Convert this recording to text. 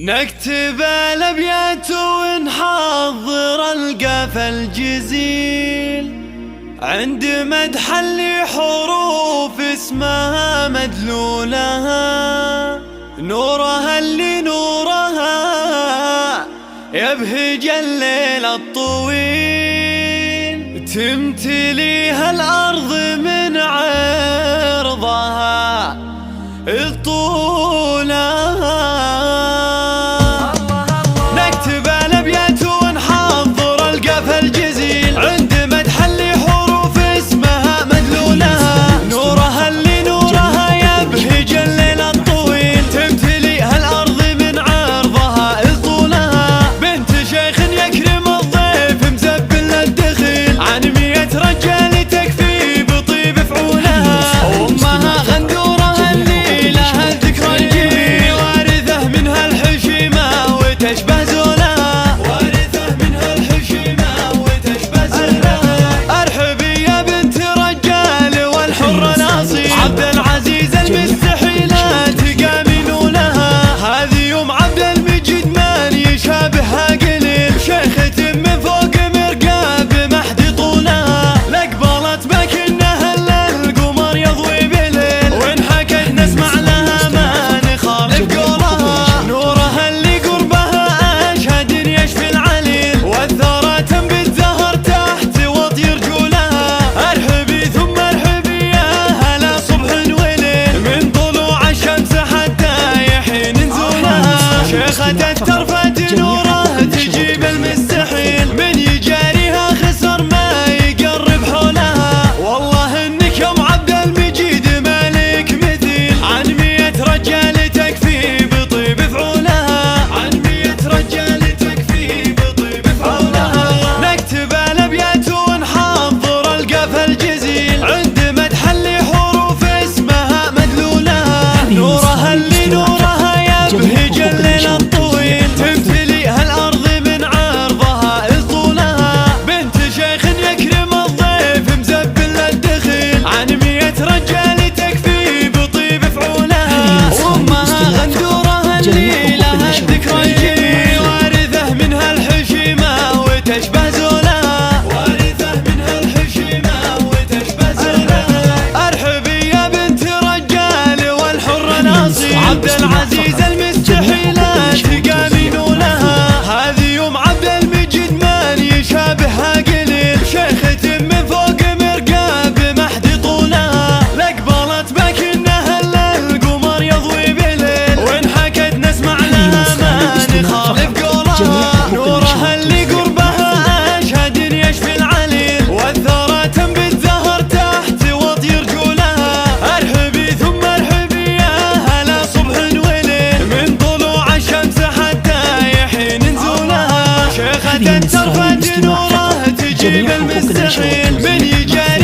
نكتب الابيات ونحضر القافى الجزيل عند مدح اللي حروف اسمها مدلولها، نورها اللي نورها يبهج الليل الطويل، تمتليها الأرض من عرضها طولها. نكتب الابيات ونحضر القافى الجزيل عند مدح اللي حروف اسمها مدلولها، نورها اللي نورها يبهج الليل الطويل، تمتليها الأرض من عرضها طولها. بنت شيخ يكرم الضيف مزبل الدخيل، عن 100 رجال تكفي بطيب فعولها. أمها غندورها اللي لها الذكرى الجميل، وارثة منها الحشيمة وتشبه زولها، وارثة منها الحشيمة وتشبه زولها. ارحبي يا بنت رجال والحر الاصيل، عبد العزيز المستحيلات قامين لها. هذه يوم عبد المجيد من يشابهها قليل، شيخة من فوق مرقاب محد طولها، لقبلت بكنها القمر يضوي بليل، وان حكت نسمع لها ما نخالف قولها. نورها اللي قربها اشهد يشفي العليل، والثرى تنبت زهر تحت وطي رجولها. ارحبي ثم ارحبي يا هلا صبح وليل، من طلوع الشمس حتى يحين نزولها. شيخة الترفة نوره تجيب المستحيل، من يجاريها خسر ما يقرب حولها. والله انك يوم عبد المجيد مالك مثيل، عن 100 رجال تكفي بطيب فعولها، عن 100 رجال تكفي بطيب فعولها. نكتب الابيات ونحضر القافى الجزيل عند مدح اللي حروف اسمها مدلولها، نورها اللي نورها يبهج الليل الطويل، تمتليها الأرض من عرضها طولها. بنت شيخ يكرم الضيف مزبل الدخيل، عن 100 رجال تكفي بطيب فعولها. وامها غندورها اللي لها الذكرى الجميل، وارثة منها الحشيمة وتشبه زولها، وارثة منها الحشيمة وتشبه زولها. ارحبي يا بنت رجال والحر الاصيل، عبد العزيز المستحيلات قامين لها. هذه يوم عبد المجيد من يشابهها قليل، شيخة من فوق مرقاب محد طولها، لقبلت بكنها القمر يضوي بليل، وان حكت نسمع لها ما نخالف قولها. نورها اللي قربها اشهد يشفي العليل، والثرى تنبت زهر تحت وطي رجولها. ارحبي ثم ارحبي يا هلا صبح وليل، من طلوع الشمس حتى يحين نزولها. شيخة الترفة نوره تجيب المستحيل، من يجاري